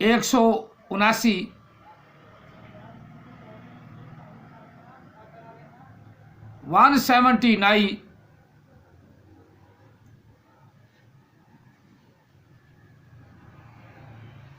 179 179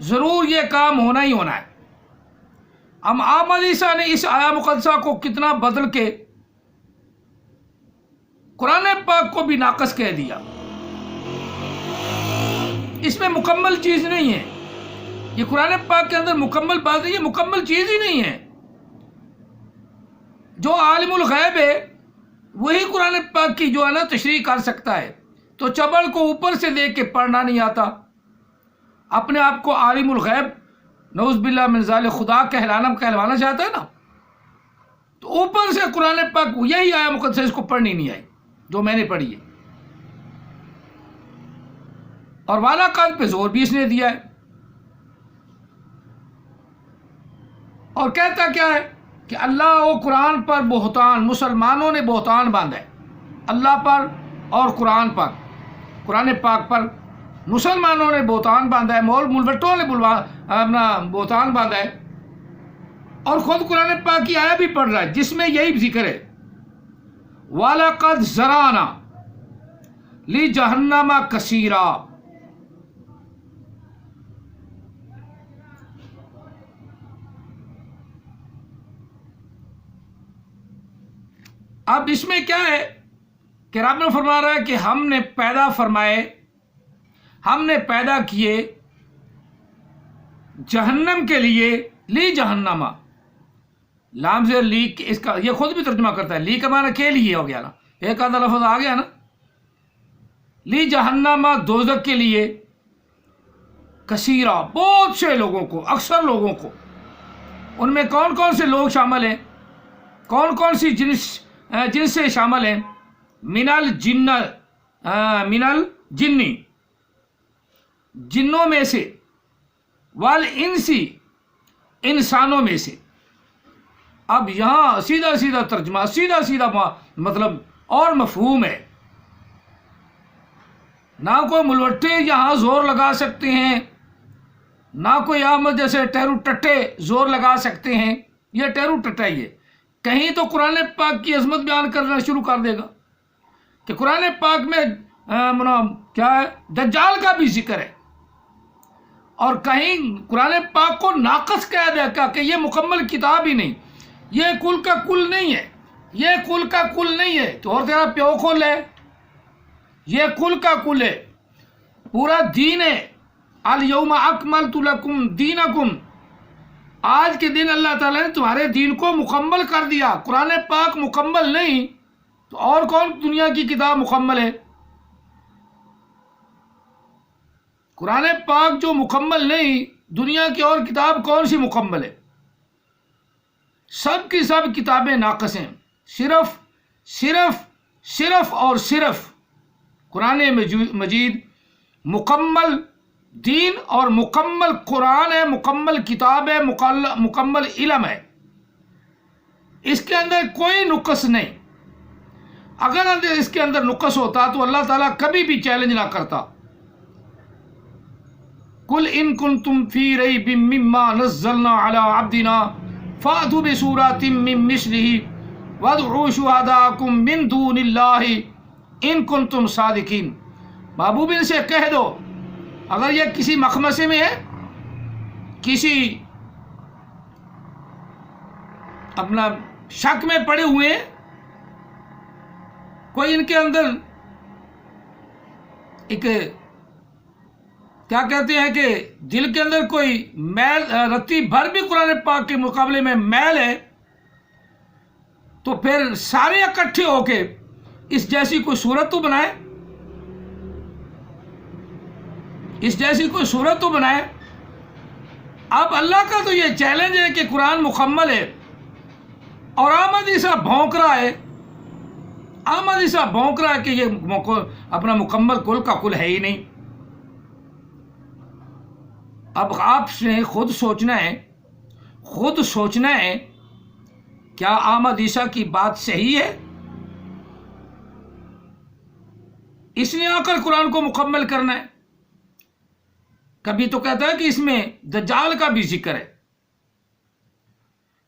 ضرور یہ کام ہونا ہی ہونا ہے۔ اب احمد عیسیٰ نے اس آیا مقدسہ کو کتنا بدل کے قرآن پاک کو بھی ناقص کہہ دیا۔ اس میں مکمل چیز نہیں ہے، یہ قرآن پاک کے اندر مکمل بات نہیں، یہ مکمل چیز ہی نہیں ہے۔ جو عالم الغیب ہے وہی قرآن پاک کی جو ہے نا تشریح کر سکتا ہے، تو چبڑ کو اوپر سے دیکھ کے پڑھنا نہیں آتا، اپنے آپ کو عالم الغیب نعوذ باللہ من ذالک خدا کہلوانا چاہتا ہے نا، تو اوپر سے قرآن پاک یہی آیا مقدس اس کو پڑھنی نہیں آئی جو میں نے پڑھی ہے، اور والا قد پہ زور بھی اس نے دیا ہے، اور کہتا کیا ہے کہ اللہ و قرآن پر بہتان، مسلمانوں نے بہتان باندھا ہے اللہ پر اور قرآن پر، قرآن پاک پر مسلمانوں نے بہتان باندھا ہے، ملوٹوں نے اپنا بہتان باندھا ہے، اور خود قرآن پاک کی آیا بھی پڑھ رہا ہے جس میں یہی ذکر ہے وَلَقَدْ زَرَعْنَا لِجَهَنَّمَ كَثِيرًا۔ اب اس میں کیا ہے کہ رب نے فرما رہا ہے کہ ہم نے پیدا فرمائے، ہم نے پیدا کیے جہنم کے لیے، لی جہنم، لام سے لی، اس کا یہ خود بھی ترجمہ کرتا ہے، لی کا معنی کے لیے ہو گیا نا، ایک آدھا لفظ آ گیا نا، لی جہنم دوزخ کے لیے، کثیرہ بہت سے لوگوں کو، اکثر لوگوں کو، ان میں کون کون سے لوگ شامل ہیں، کون کون سی جنس سے شامل ہیں، من الجنی، جنوں میں سے، والانسی، انسانوں میں سے۔ اب یہاں سیدھا سیدھا ترجمہ، سیدھا سیدھا مطلب اور مفہوم ہے، نہ کوئی ملوٹے یہاں زور لگا سکتے ہیں، نہ کوئی احمد جیسے ٹہرو ٹٹے زور لگا سکتے ہیں، یہ ٹہرو ٹٹا ہی ہے۔ کہیں تو قرآن پاک کی عظمت بیان کرنا شروع کر دے گا کہ قرآن پاک میں کیا ہے، دجال کا بھی ذکر ہے، اور کہیں قرآن پاک کو ناقص کہہ دے گا کہ یہ مکمل کتاب ہی نہیں، یہ کل کا کل نہیں ہے، یہ کل کا کل نہیں ہے، تو اور تیرا پیو کل ہے، یہ کل کا کل ہے، پورا دین ہے۔ الیوم اکملت لکم دینکم، آج کے دن اللہ تعالیٰ نے تمہارے دین کو مکمل کر دیا۔ قرآن پاک مکمل نہیں تو اور کون دنیا کی کتاب مکمل ہے؟ قرآن پاک جو مکمل نہیں، دنیا کی اور کتاب کون سی مکمل ہے؟ سب کی سب کتابیں ناقص ہیں، صرف صرف صرف اور صرف قرآن مجید مکمل دین اور مکمل قرآن ہے، مکمل کتاب ہے، مکمل علم ہے، اس کے اندر کوئی نقص نہیں۔ اگر اس کے اندر نقص ہوتا تو اللہ تعالیٰ کبھی بھی چیلنج نہ کرتا۔ قُلْ إِن كُنتُمْ فِي رَيْبٍ مِّمَّا نَزَّلْنَا عَلَىٰ عَبْدِنَا فَأْتُوا بِسُورَةٍ مِّن مِّثْلِهِ وَادْعُوا شُهَدَاءَكُم مِّن دُونِ اللَّهِ إِن كُنتُمْ صَادِقِينَ۔ محبوب ان سے کہہ دو، اگر یہ کسی مخمصے میں ہے، کسی اپنا شک میں پڑے ہوئے ہیں، کوئی ان کے اندر ایک کیا کہتے ہیں کہ دل کے اندر کوئی میل، رتی بھر بھی قرآن پاک کے مقابلے میں میل ہے، تو پھر سارے اکٹھے ہو کے اس جیسی کوئی صورت تو بنائے، اس جیسی کوئی صورت تو بنائے۔ اب اللہ کا تو یہ چیلنج ہے کہ قرآن مکمل ہے، اور احمد عیسیٰ بھونک رہا ہے، احمد عیسیٰ بھونک رہا ہے کہ یہ اپنا مکمل کل کا کل ہے ہی نہیں۔ اب آپ نے خود سوچنا ہے کیا احمد عیسیٰ کی بات صحیح ہے؟ اس نے آ کر قرآن کو مکمل کرنا ہے۔ کبھی تو کہتا ہے کہ اس میں دجال کا بھی ذکر ہے،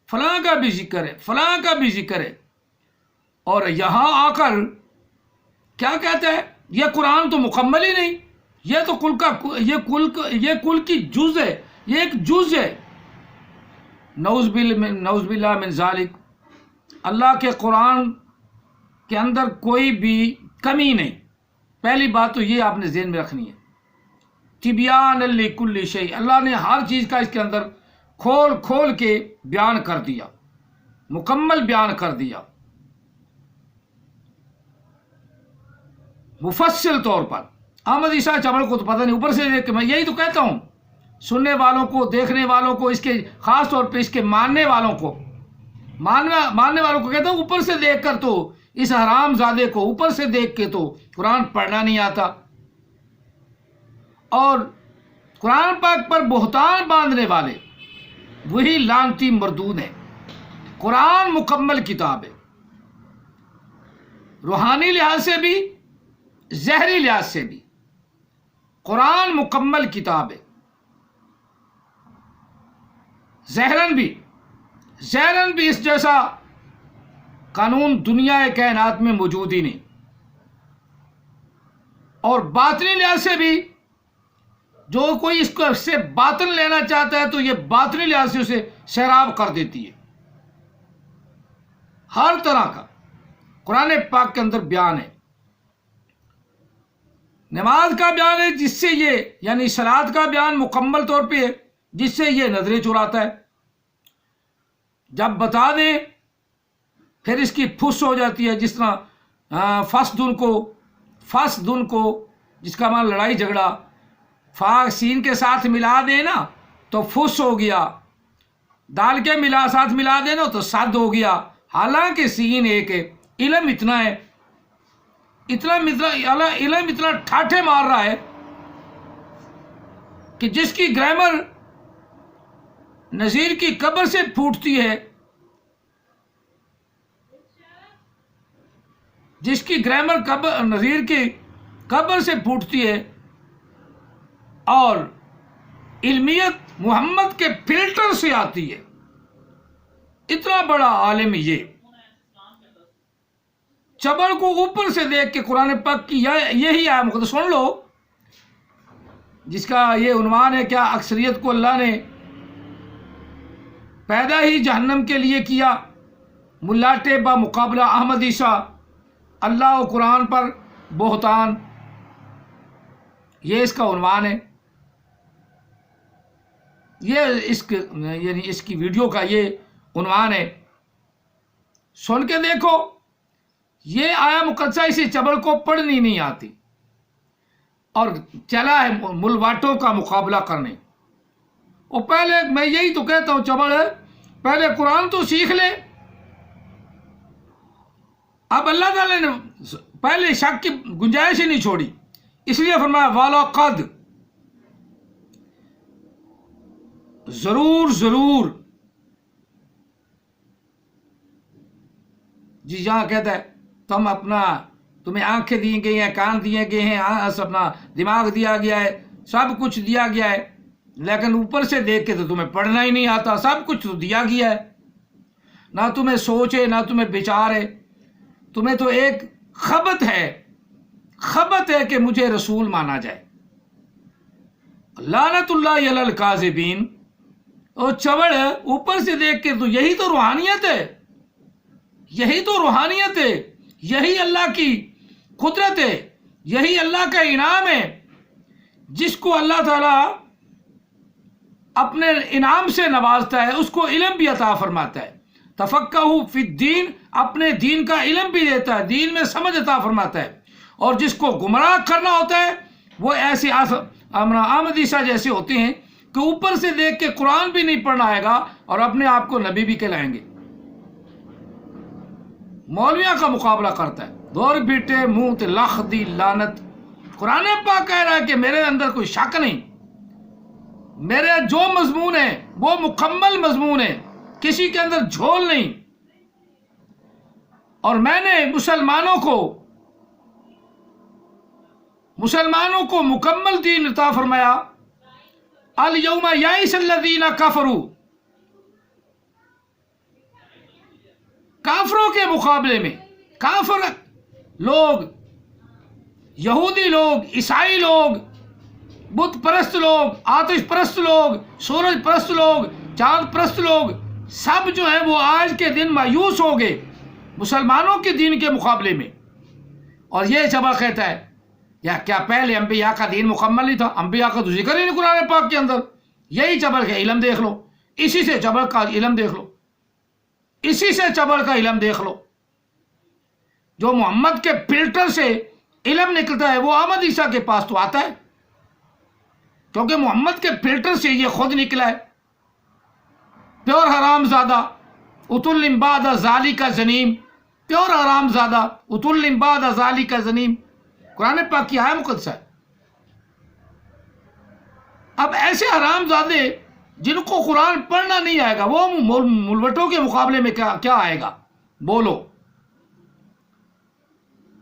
فلاں کا بھی ذکر ہے، فلاں کا بھی ذکر ہے، اور یہاں آ کر کیا کہتا ہے؟ یہ قرآن تو مکمل ہی نہیں، یہ تو کل کا یہ کل کی جز ہے، یہ ایک جز ہے. نعوذ باللہ من ذالک. اللہ کے قرآن کے اندر کوئی بھی کمی نہیں. پہلی بات تو یہ آپ نے ذہن میں رکھنی ہے. تبیان لکل شیء، اللہ نے ہر چیز کا اس کے اندر کھول کھول کے بیان کر دیا، مکمل بیان کر دیا، مفصل طور پر. احمد عیسیٰ چبل کو تو پتہ نہیں، اوپر سے دیکھ کے میں یہی تو کہتا ہوں سننے والوں کو، دیکھنے والوں کو، اس کے خاص طور پہ اس کے ماننے والوں کو کہتا ہوں اوپر سے دیکھ کر تو اس حرام زادے کو اوپر سے دیکھ کے تو قرآن پڑھنا نہیں آتا، اور قرآن پاک پر بہتان باندھنے والے وہی لعنتی مردود ہیں. قرآن مکمل کتاب ہے، روحانی لحاظ سے بھی ظاہری لحاظ سے بھی قرآن مکمل کتاب ہے. ظاہراً بھی اس جیسا قانون دنیا کائنات میں موجود ہی نہیں، اور باطنی لحاظ سے بھی جو کوئی اس کو سے باطن لینا چاہتا ہے تو یہ باطنی لحاظ سے اسے سیراب کر دیتی ہے. ہر طرح کا قرآن پاک کے اندر بیان ہے. نماز کا بیان ہے جس سے یہ، یعنی صلاۃ کا بیان مکمل طور پہ ہے جس سے یہ نظریں چراتا ہے. جب بتا دیں پھر اس کی پھس ہو جاتی ہے، جس طرح فسدن کو جس کا معنی لڑائی جھگڑا، فا سین کے ساتھ ملا دیں نا تو فس ہو گیا، دال کے ساتھ ملا دیں نا تو صد ہو گیا. حالانکہ سین ایک ہے. علم اتنا ہے، علم اتنا ٹھاٹھے مار رہا ہے کہ جس کی گرامر نذیر کی قبر سے پھوٹتی ہے، جس کی گرامر نذیر کی قبر سے پھوٹتی ہے، اور علمیت محمد کے فلٹر سے آتی ہے. اتنا بڑا عالم یہ چبل کو اوپر سے دیکھ کے قرآن پاک کی یہی آیت مقدس سن لو، جس کا یہ عنوان ہے کیا اکثریت کو اللہ نے پیدا ہی جہنم کے لیے کیا، ملاٹے با مقابلہ احمد عیسیٰ، اللہ و قرآن پر بہتان. یہ اس کا عنوان ہے. یہ یعنی اس کی ویڈیو کا یہ عنوان ہے. سن کے دیکھو. یہ آیا مقدسہ اسی چبل کو پڑھنی نہیں آتی اور چلا ہے ملواٹوں کا مقابلہ کرنے. اور پہلے میں یہی تو کہتا ہوں چبل ہے، پہلے قرآن تو سیکھ لے. اب اللہ تعالی نے پہلے شک کی گنجائش ہی نہیں چھوڑی، اس لیے فرمایا والا قد، ضرور جی جہاں کہتا ہے تمہیں آنکھیں دی گئی ہیں، کان دیے گئے ہیں، اپنا دماغ دیا گیا ہے، سب کچھ دیا گیا ہے، لیکن اوپر سے دیکھ کے تو تمہیں پڑھنا ہی نہیں آتا. سب کچھ تو دیا گیا ہے، نہ تمہیں سوچ ہے نہ تمہیں بچار ہے. تمہیں تو ایک خبت ہے کہ مجھے رسول مانا جائے. لعنت اللہ علی الکاذبین. اور چوڑ اوپر سے دیکھ کے تو یہی تو روحانیت ہے، یہی اللہ کی قدرت ہے، یہی اللہ کا انعام ہے، جس کو اللہ تعالیٰ اپنے انعام سے نوازتا ہے اس کو علم بھی عطا فرماتا ہے. تفقہوا فی الدین، اپنے دین کا علم بھی دیتا ہے، دین میں سمجھ عطا فرماتا ہے. اور جس کو گمراہ کرنا ہوتا ہے وہ ایسے احمد عیسیٰ جیسے ہوتے ہیں کہ اوپر سے دیکھ کے قرآن بھی نہیں پڑھنا آئے گا اور اپنے آپ کو نبی بھی کہلائیں گے. مولویوں کا مقابلہ کرتا ہے. دور بیٹے منہ تے لخ دی لعنت. قرآن پاک کہہ رہا ہے کہ میرے اندر کوئی شک نہیں، میرے جو مضمون ہے وہ مکمل مضمون ہے، کسی کے اندر جھول نہیں. اور میں نے مسلمانوں کو مکمل دین عطا فرمایا. الیوم یئس الذین کفروا، کافروں کے مقابلے میں کافر لوگ، یہودی لوگ، عیسائی لوگ بت پرست لوگ، آتش پرست لوگ، سورج پرست لوگ، چاند پرست لوگ، سب جو ہیں وہ آج کے دن مایوس ہو گئے مسلمانوں کے دین کے مقابلے میں۔ اور یہ جبا کہتا ہے یا کیا پہلے انبیاء کا دین مکمل نہیں تھا؟ انبیاء کا تو ذکر ہی نہیں قرآن پاک کے اندر۔ یہی جبر کا علم دیکھ لو، اسی سے جبر کا علم دیکھ لو، اسی سے جبر کا علم دیکھ لو۔ جو محمد کے فلٹر سے علم نکلتا ہے وہ احمد عیسیٰ کے پاس تو آتا ہے، کیونکہ محمد کے فلٹر سے یہ خود نکلا ہے۔ پیور حرام زادہ اتل بعد ذالک زنیم، پیور حرام زادہ اتل بعد ذالک زنیم، قرآن پاک کی آیت مقدسہ ہے۔ اب ایسے حرام زادے جن کو قرآن پڑھنا نہیں آئے گا، وہ ملوٹوں کے مقابلے میں کیا آئے گا؟ بولو،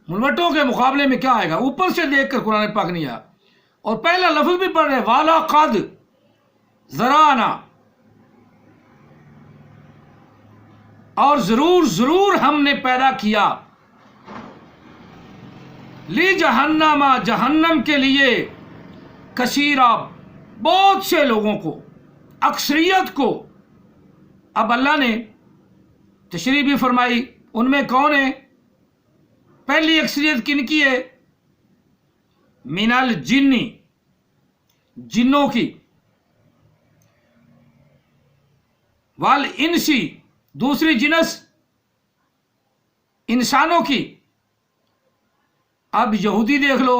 ملوٹوں کے مقابلے میں کیا آئے گا؟ اوپر سے دیکھ کر قرآن پاک نہیں آیا، اور پہلا لفظ بھی پڑھ رہے والا قد ذرانا، اور ضرور ہم نے پیدا کیا لی جہنم، جہنم کے لیے کثیرا، بہت سے لوگوں کو، اکثریت کو۔ اب اللہ نے تشریح بھی فرمائی، ان میں کون ہے؟ پہلی اکثریت کن کی ہے؟ من الجن، جنوں کی، والانسی، دوسری جنس انسانوں کی۔ اب یہودی دیکھ لو،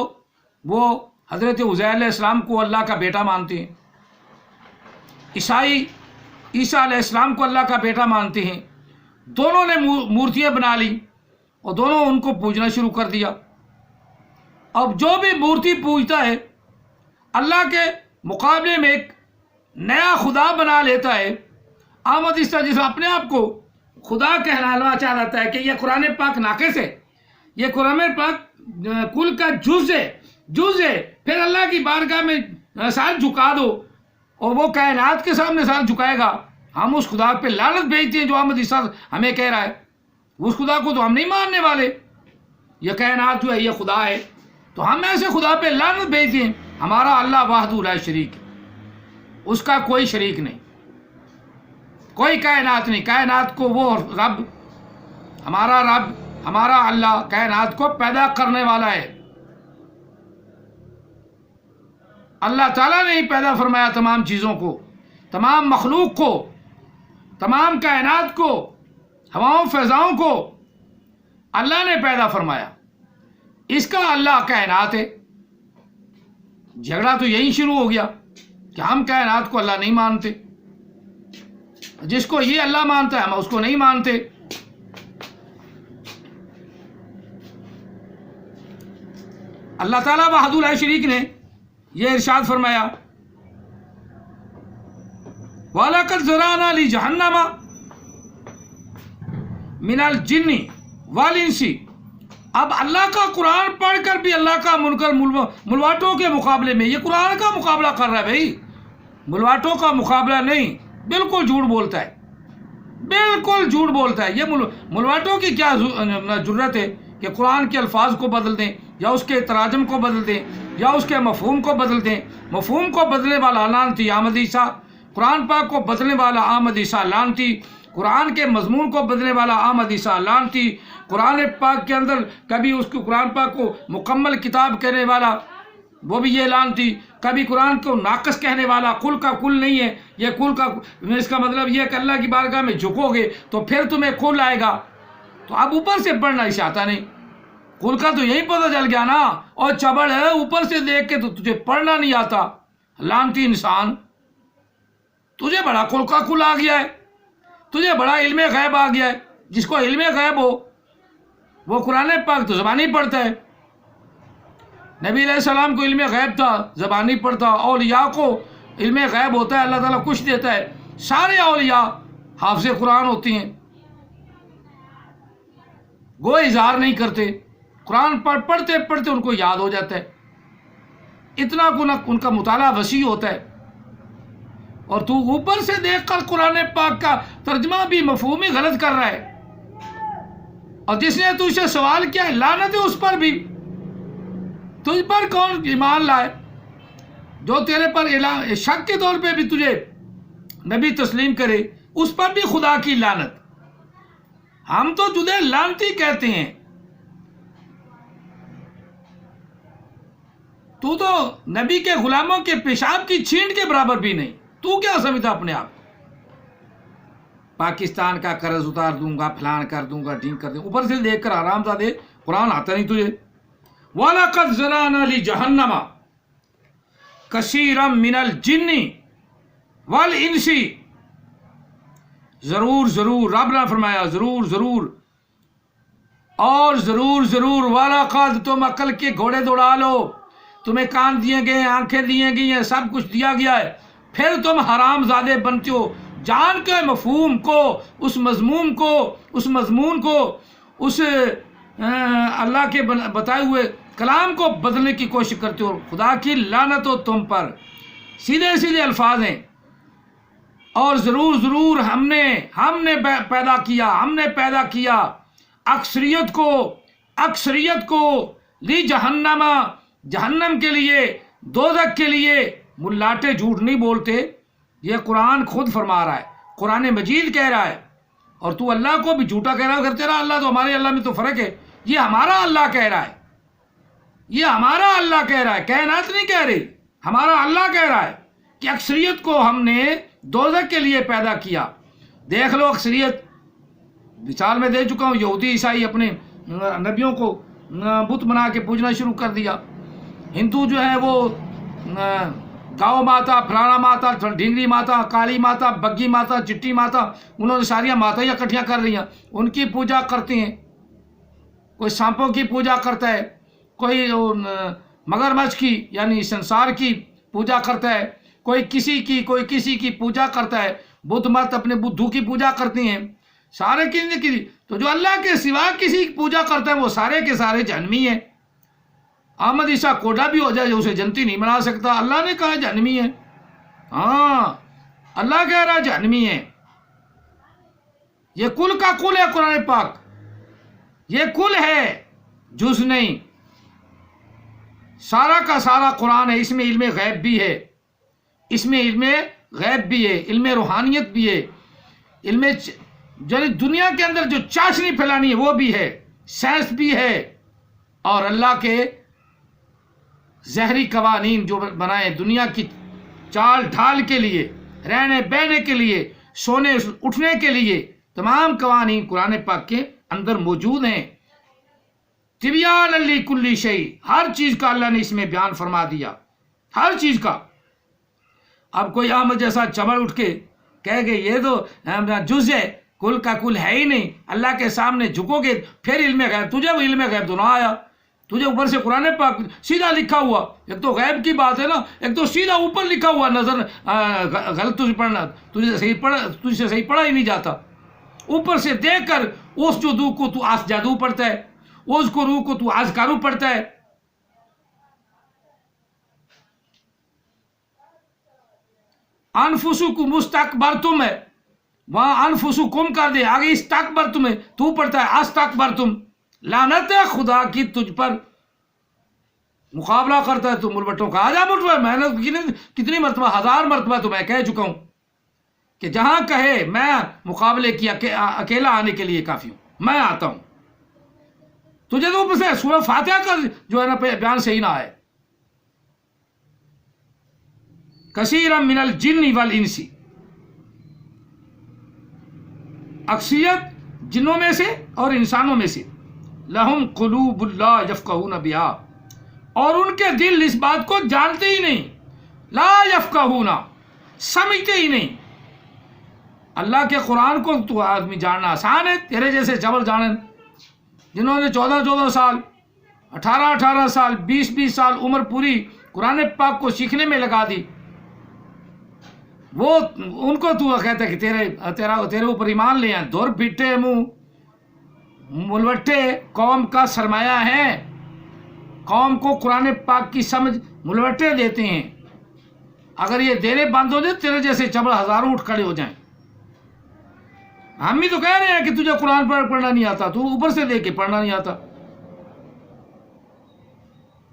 وہ حضرت عزیر علیہ السلام کو اللہ کا بیٹا مانتے ہیں، عیسائی عیسیٰ علیہ السلام کو اللہ کا بیٹا مانتے ہیں۔ دونوں نے مورتیاں بنا لی اور دونوں ان کو پوجنا شروع کر دیا۔ اب جو بھی مورتی پوجتا ہے اللہ کے مقابلے میں ایک نیا خدا بنا لیتا ہے۔ احمد عیسیٰ جس اپنے آپ کو خدا کہلانا چاہتا ہے کہ یہ قرآن پاک ناقص ہے، یہ قرآن پاک کل کا جز ہے، پھر اللہ کی بارگاہ میں سر جھکا دو اور وہ کائنات کے سامنے سر جھکائے گا۔ ہم اس خدا پہ لعنت بھیجتے ہیں جو احمد عیسیٰ ہمیں کہہ رہا ہے، اس خدا کو تو ہم نہیں ماننے والے۔ یہ کائنات جو ہے یہ خدا ہے، تو ہم ایسے خدا پہ لعنت بھیجتے ہیں۔ ہمارا اللہ وحدہ لا شریک ہے، اس کا کوئی شریک نہیں، کوئی کائنات نہیں۔ کائنات کو وہ رب، ہمارا اللہ کائنات کو پیدا کرنے والا ہے۔ اللہ تعالیٰ نے ہی پیدا فرمایا تمام چیزوں کو، تمام مخلوق کو، تمام کائنات کو، ہواؤں فضاؤں کو اللہ نے پیدا فرمایا۔ اس کا اللہ کائنات ہے۔ جھگڑا تو یہی شروع ہو گیا کہ ہم کائنات کو اللہ نہیں مانتے، جس کو یہ اللہ مانتا ہے ہم اس کو نہیں مانتے۔ اللہ تعالیٰ وحدہ لا شریک نے یہ ارشاد فرمایا وَلَقَدْ ذَرَأْنَا لِجَهَنَّمَ مِنَ الْجِنِّ وَالْإِنسِ۔ اب اللہ کا قرآن پڑھ کر بھی اللہ کا منکر ملواٹوں کے مقابلے میں یہ قرآن کا مقابلہ کر رہا ہے۔ بھائی ملواٹوں کا مقابلہ نہیں، بالکل جھوٹ بولتا ہے، بالکل جھوٹ بولتا ہے۔ یہ ملواٹوں کی کیا ضرورت ہے کہ قرآن کے الفاظ کو بدل دیں یا اس کے تراجم کو بدل دیں یا اس کے مفہوم کو بدل دیں۔ مفہوم کو بدلنے والا لعنتی احمد عیسیٰ، قرآن پاک کو بدلنے والا احمد عیسیٰ لعنتی، قرآن کے مضمون کو بدلنے والا احمد عیسیٰ لعنتی، قرآن پاک کے اندر کبھی اس کو قرآن پاک کو مکمل کتاب کہنے والا وہ بھی یہ لعنتی، کبھی قرآن کو ناقص کہنے والا، کل کا کل نہیں ہے یہ، کل کا اس کا مطلب یہ ہے کہ اللہ کی بارگاہ میں جھکو گے تو پھر تمہیں کل آئے گا۔ تو اب اوپر سے پڑھنا اسے آتا نہیں، کل کا تو یہی پتہ چل گیا نا، اور چبڑ ہے اوپر سے دیکھ کے تو تجھے پڑھنا نہیں آتا۔ لعنتی انسان، تجھے بڑا کل کا کل آ گیا ہے، تجھے بڑا علم غیب آ گیا ہے۔ جس کو علم غیب ہو وہ قرآن پاک تو زبانی پڑھتا ہے۔ نبی علیہ السلام کو علم غیب تھا، زبانی پڑھتا۔ اولیاء کو علم غیب ہوتا ہے، اللہ تعالیٰ کچھ دیتا ہے۔ سارے اولیاء حافظ قرآن ہوتی ہیں، وہ اظہار نہیں کرتے، قرآن پڑھتے پڑھتے ان کو یاد ہو جاتا ہے، اتنا ان کا مطالعہ وسیع ہوتا ہے۔ اور تو اوپر سے دیکھ کر قرآن پاک کا ترجمہ بھی مفہوم ہی غلط کر رہا ہے، اور جس نے تجھ سے سوال کیا ہے لعنت ہے اس پر بھی۔ تجھ پر کون ایمان لائے جو تیرے پر شک کے طور پہ بھی تجھے نبی تسلیم کرے اس پر بھی خدا کی لعنت. ہم تو تجھے لعنتی کہتے ہیں. تو نبی کے غلاموں کے پیشاب کی چھینٹ کے برابر بھی نہیں. تو کیا سمجھتا اپنے آپ؟ پاکستان کا قرض اتار دوں گا، فلان کر دوں گا، ڈھینگ کر دوں گا. اوپر سے دیکھ کر آرام زادے قرآن آتا نہیں تجھے. وَلَقَدْ زَرَعْنَا لِجَهَنَّمَ كَثِيرًا مِنَ الْجِنِّ وَالْإِنسِ. ضرور رب نے فرمایا ضرور اور ضرور وَلَقَدْ تم عقل کے گھوڑے دوڑا لو. تمہیں کان دیے گئے ہیں، آنکھیں دیے گئی ہیں، سب کچھ دیا گیا ہے، پھر تم حرام زادے بنتے ہو. جان کے مفہوم کو، اس مضمون کو، اس اللہ کے بتائے ہوئے کلام کو بدلنے کی کوشش کرتے ہو. خدا کی لعنت ہو تم پر. سیدھے الفاظ ہیں. اور ضرور ہم نے پیدا کیا اکثریت کو لی جہنم کے لیے، دوزخ کے لیے. ملاٹے جھوٹ نہیں بولتے، یہ قرآن خود فرما رہا ہے، قرآن مجید کہہ رہا ہے. اور تو اللہ کو بھی جھوٹا کہہ رہا ہے. اگر تیرا اللہ تو ہمارے اللہ میں تو فرق ہے. یہ ہمارا اللہ کہہ رہا ہے، کائنات نہیں کہہ رہی. ہمارا اللہ کہہ رہا ہے کہ اکثریت کو ہم نے دوزخ کے لیے پیدا کیا. دیکھ لو اکثریت، مثال میں دے چکا ہوں. یہودی عیسائی اپنے نبیوں کو بت بنا کے پوجنا شروع کر دیا. ہندو جو ہے وہ گاؤ ماتا، فلانا ماتا، ڈھینگری ماتا، کالی ماتا، بگی ماتا، چٹی ماتا، انہوں نے ساری ماتائیاں اکٹھیاں کر رہی ہیں، ان کی پوجا کرتے ہیں. کوئی سانپوں کی پوجا کرتا ہے، کوئی مگرمچھ کی یعنی سنسار کی پوجا کرتا ہے، کوئی کسی کی پوجا کرتا ہے. بدھ مت اپنے بدھو کی پوجا کرتے ہیں. سارے کی تو جو اللہ کے سوا کسی کی پوجا کرتا ہے وہ سارے کے سارے جہنمی ہیں. احمد عیسیٰ کوڈا بھی ہو جائے اسے جنتی نہیں بنا سکتا. اللہ نے کہا جہنمی ہے. ہاں اللہ کہہ رہا جہنمی ہے. یہ کل کا کل ہے قرآن پاک. یہ کل ہے، جز نہیں. سارا کا سارا قرآن ہے. اس میں علم غیب بھی ہے، علم روحانیت بھی ہے، علم دنیا کے اندر جو چاشنی پھیلانی ہے وہ بھی ہے، سائنس بھی ہے، اور اللہ کے زہری قوانین جو بنائے دنیا کی چال ڈھال کے لیے، رہنے بہنے کے لیے، سونے اٹھنے کے لیے، تمام قوانین قرآن پاک کے اندر موجود ہیں. تبیان لکل شیء، ہر چیز کا اللہ نے اس میں بیان فرما دیا، ہر چیز کا. اب کوئی احمد جیسا چمڑ اٹھ کے کہے گے یہ تو جز ہے، کل کا کل ہے ہی نہیں، اللہ کے سامنے جھکو گے پھر علم غیب. تجھے وہ علم غیب تو نہ آیا. تجھے اوپر سے قرآن پاک سیدھا لکھا ہوا، ایک تو غیب کی بات ہے نا، ایک تو سیدھا اوپر لکھا ہوا نظر غلط تجھے پڑھنا، تجھے سے صحیح پڑھا ہی نہیں جاتا. اوپر سے دیکھ کر اس جدو کو تو آس جادو پڑھتا ہے، اس کو روح کو تو آس کارو پڑھتا ہے. انفسکم مستکبرتم ہے، وہاں انفسکم کر دے، آگے استکبرتم ہے، تو پڑھتا ہے استکبرتم. لعنت ہے خدا کی تجھ پر. مقابلہ کرتا ہے تو ملوٹوں کا. آجا ملوٹ، میں نے کتنی مرتبہ، 1000 مرتبہ تو میں کہہ چکا ہوں کہ جہاں کہے میں مقابلے کی اکیلا آنے کے لیے کافی ہوں، میں آتا ہوں. تجھے تو اوپر سے سورہ فاتحہ کا جو ہے نا بیان صحیح نہ آئے. کثیرا من الجن والانس، اکثریت جنوں میں سے اور انسانوں میں سے. لہم قلوب لا یفقہون بہا، اور ان کے دل اس بات کو جانتے ہی نہیں. لا یفقہون، سمجھتے ہی نہیں. اللہ کے قرآن کو تو آدمی جاننا آسان ہے، تیرے جیسے جبل جانن جنہوں نے 14 سال، 18 سال، 20 سال عمر پوری قرآن پاک کو سیکھنے میں لگا دی، وہ ان کو تو کہتا ہے کہ تیرے اوپر ایمان لے آئیں. دور پھٹے منہ ملوٹے قوم کا سرمایہ ہیں. قوم کو قرآن پاک کی سمجھ ملوٹے دیتے ہیں. اگر یہ دینے بند ہو جائے تیرے جیسے چبڑ ہزاروں اٹھ کھڑے ہو جائیں. ہم بھی تو کہہ رہے ہیں کہ تجھے قرآن پڑھنا نہیں آتا، تو اوپر سے دیکھ کے پڑھنا نہیں آتا.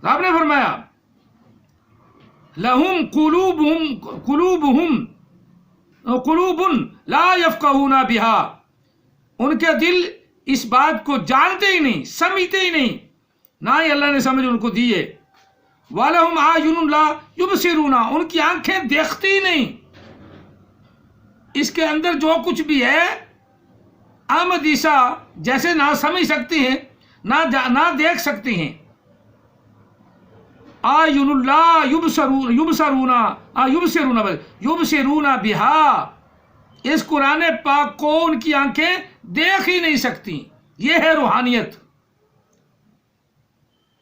رب نے فرمایا لہم قلوب لا یفقہون بہا، ان کے دل اس بات کو جانتے ہی نہیں، سمجھتے ہی نہیں، نہ ہی اللہ نے سمجھ ان کو دی ہے۔ وَلَهُمْ أَعْيُنٌ لَا يُبْصِرُونَ، ان کی آنکھیں دیکھتی ہی نہیں۔ اس کے اندر جو کچھ بھی ہے احمد عیسیٰ جیسے نہ سمجھ سکتے ہیں نہ دیکھ سکتے ہیں۔ اعین لا یبصرون بہا، اس قرآن پاک کو ان کی آنکھیں دیکھ ہی نہیں سکتی۔ یہ ہے روحانیت۔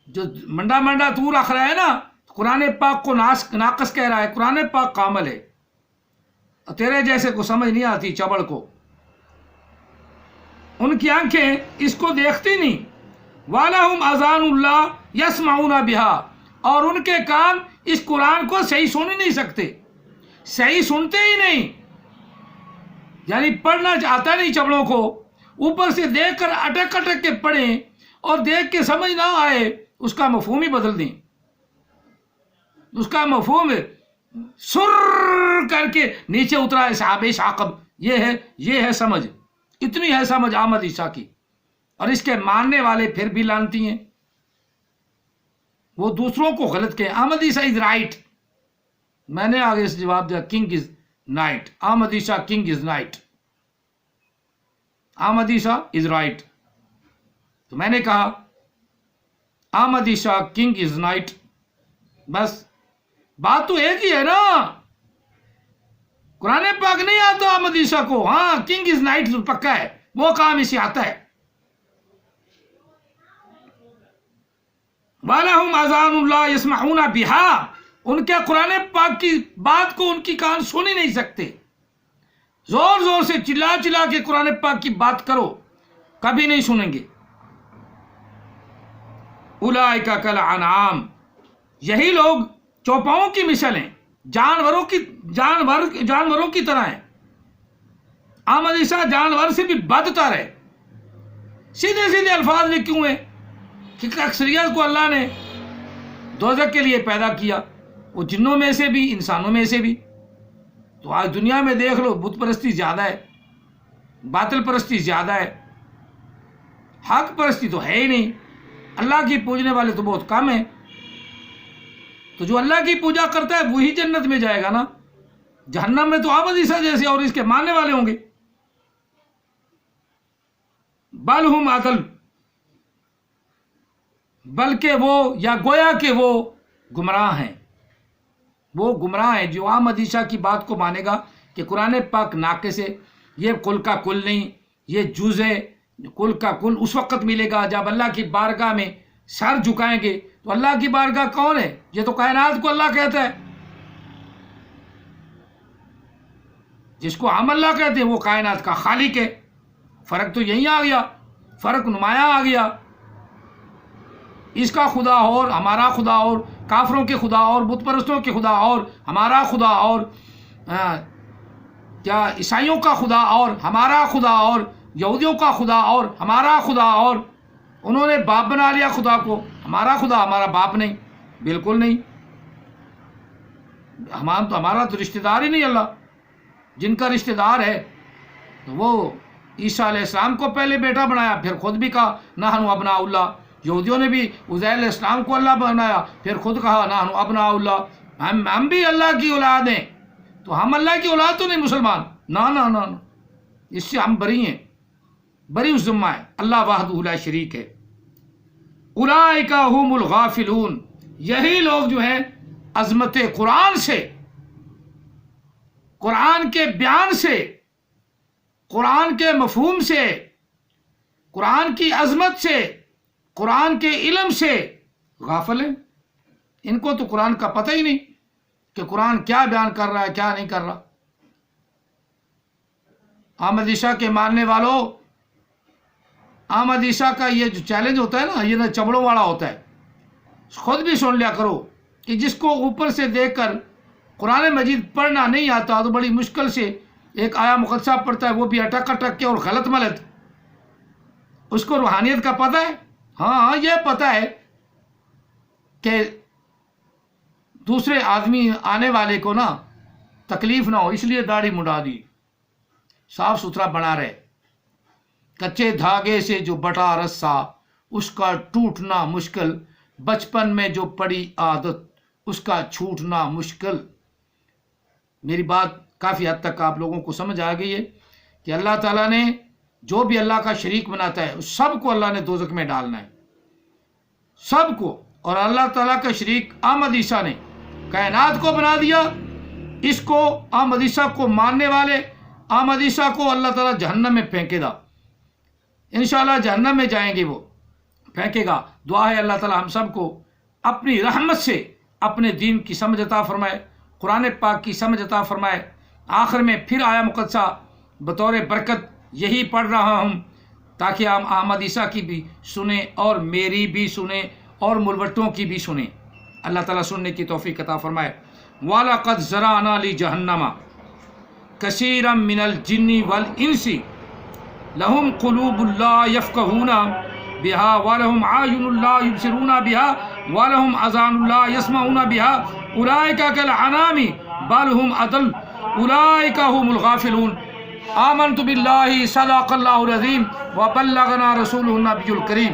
جو منڈا تو رکھ رہا ہے نا، قرآن پاک کو ناقص کہہ رہا ہے، قرآن پاک کامل ہے، تیرے جیسے کو سمجھ نہیں آتی چبڑ کو۔ ان کی آنکھیں اس کو دیکھتی نہیں۔ وَلَهُمْ أَذَانٌ لَا يَسْمَعُونَ بِهَا، اور ان کے کان اس قرآن کو صحیح سن ہی نہیں سکتے، صحیح سنتے ہی نہیں، یعنی پڑھنا آتا نہیں چبڑوں کو، اوپر سے دیکھ کر اٹک اٹک کے پڑھیں اور دیکھ کے سمجھ نہ آئے، اس کا مفہوم ہی بدل دیں، اس کا مفہوم سر کر کے نیچے اترا ہے صحابہ شاقب۔ یہ ہے سمجھ، اتنی ہے سمجھ احمد عیسیٰ کی، اور اس کے ماننے والے پھر بھی لانتی ہیں، وہ دوسروں کو غلط کہیں۔ احمد عیسیٰ از رائٹ، میں نے آگے سے جواب دیا، king is knight, Ahmad Isa king is knight, Ahmad Isa is right. تو میں نے کہا Ahmad Isa king is knight, بس بات تو ایک ہی ہے نا۔ قرآن پاک نہیں آتا احمد عیسیٰ کو، ہاں کنگ از نائٹ تو پکا ہے، وہ کام اسے آتا ہے۔ وَلَهُمْ أَذَانٌ لَا يَسْمَعُونَ بِهَا، ان کے قرآن پاک کی بات کو ان کی کان سن ہی نہیں سکتے۔ زور زور سے چلا چلا کے قرآن پاک کی بات کرو، کبھی نہیں سنیں گے۔ اولئک کالانعام، یہی لوگ چوپاؤں کی مثل ہیں، جانوروں کی طرح ہیں۔ احمد عیسیٰ جانور سے بھی بدتر ہے۔ سیدھے سیدھے الفاظ میں کیوں ہیں کہ اکثریت کو اللہ نے دوزخ کے لیے پیدا کیا، وہ جنوں میں سے بھی انسانوں میں سے بھی۔ تو آج دنیا میں دیکھ لو، بت پرستی زیادہ ہے، باطل پرستی زیادہ ہے، حق پرستی تو ہے ہی نہیں، اللہ کی پوجنے والے تو بہت کم ہیں۔ تو جو اللہ کی پوجا کرتا ہے وہی جنت میں جائے گا نا، جہنم میں تو احمد عیسیٰ جیسے اور اس کے ماننے والے ہوں گے۔ بل ہم عدل، بلکہ وہ، یا گویا کہ وہ گمراہ ہیں، وہ گمراہ ہیں جو احمد عیسیٰ کی بات کو مانے گا کہ قرآن پاک ناقص ہے، یہ کل کا کل نہیں، یہ جز ہے، کل کا کل اس وقت ملے گا جب اللہ کی بارگاہ میں سر جھکائیں گے۔ تو اللہ کی بارگاہ کون ہے؟ یہ تو کائنات کو اللہ کہتا ہے، جس کو ہم اللہ کہتے ہیں وہ کائنات کا خالق ہے۔ فرق تو یہیں آ گیا، فرق نمایاں آ گیا۔ اس کا خدا اور ہمارا خدا اور، کافروں کے خدا اور، بت پرستوں کے خدا اور، ہمارا خدا اور، کیا عیسائیوں کا خدا اور ہمارا خدا اور، یہودیوں کا خدا اور ہمارا خدا اور۔ انہوں نے باپ بنا لیا خدا کو، ہمارا خدا ہمارا باپ نہیں، بالکل نہیں۔ ہمارا تو رشتہ دار ہی نہیں اللہ، جن کا رشتہ دار ہے وہ عیسیٰ علیہ السلام کو پہلے بیٹا بنایا، پھر خود بھی کہا نحن ابناء اللہ۔ یہودیوں نے بھی عزیر علیہ السلام کو اللہ بنایا، پھر خود کہا نحن ابناء اللہ، ہم بھی اللہ کی اولاد ہیں۔ تو ہم اللہ کی اولاد تو نہیں مسلمان، نہ، اس سے ہم بری ہیں، بری اس ذمہ ہے، اللہ وحدہ لا شریک ہے۔ اولئک هم الغافلون، یہی لوگ جو ہیں عظمت قرآن سے، قرآن کے بیان سے، قرآن کے مفہوم سے، قرآن کی عظمت سے، قرآن کے علم سے غافل ہیں۔ ان کو تو قرآن کا پتہ ہی نہیں کہ قرآن کیا بیان کر رہا ہے، کیا نہیں کر رہا۔ احمد عیسیٰ کے ماننے والوں، احمد عیسیٰ کا یہ جو چیلنج ہوتا ہے نا، یہ نا چبڑوں والا ہوتا ہے، خود بھی سن لیا کرو کہ جس کو اوپر سے دیکھ کر قرآن مجید پڑھنا نہیں آتا تو بڑی مشکل سے ایک آیا مقدسہ پڑھتا ہے، وہ بھی اٹک اٹک کے اور غلط ملت، اس کو روحانیت کا پتہ ہے؟ ہاں یہ پتہ ہے کہ دوسرے آدمی آنے والے کو نا تکلیف نہ ہو اس لیے داڑھی مڈا دی، صاف ستھرا بنا رہے۔ کچے دھاگے سے جو بٹا رسا اس کا ٹوٹنا مشکل، بچپن میں جو پڑی عادت اس کا چھوٹنا مشکل۔ میری بات کافی حد تک آپ لوگوں کو سمجھ آ گئی ہے کہ اللہ تعالیٰ نے جو بھی اللہ کا شریک بناتا ہے اس سب کو اللہ نے دوزخ میں ڈالنا ہے، سب کو۔ اور اللہ تعالیٰ کا شریک احمد عیسیٰ نے کائنات کو بنا دیا، اس کو احمد عیسیٰ کو ماننے والے احمد عیسیٰ کو اللہ تعالیٰ جہنم میں پھینکے گا، انشاءاللہ جہنم میں جائیں گے، وہ پھینکے گا۔ دعا ہے اللہ تعالیٰ ہم سب کو اپنی رحمت سے اپنے دین کی سمجھ عطا فرمائے، قرآن پاک کی سمجھ عطا فرمائے۔ آخر میں پھر آیا مقدسہ بطور برکت یہی پڑھ رہا ہوں تاکہ ہم احمد عیسیٰ کی بھی سنیں اور میری بھی سنیں اور ملوٹوں کی بھی سنیں۔ اللہ تعالیٰ سننے کی توفیق عطا فرمائے۔ وَلَقَدْ زَرَعْنَا لِجَهَنَّمَ كَثِيرًا مِنَ الْجِنِّ وَالْإِنسِ لَهُمْ قُلُوبٌ لَا يَفْقَهُونَ بِهَا وَلَهُمْ أَعْيُنٌ لَا يُبْصِرُونَ بِهَا وَلَهُمْ آذَانٌ لَا يَسْمَعُونَ بِهَا أُولَئِكَ كَالْأَنْعَامِ بَلْ هُمْ أَضَلُّ أُولَئِكَ هُمُ الْغَافِلُونَ۔ آمنت باللہ صدق اللہ العظیم وبلغنا رسولہ النبی الکریم۔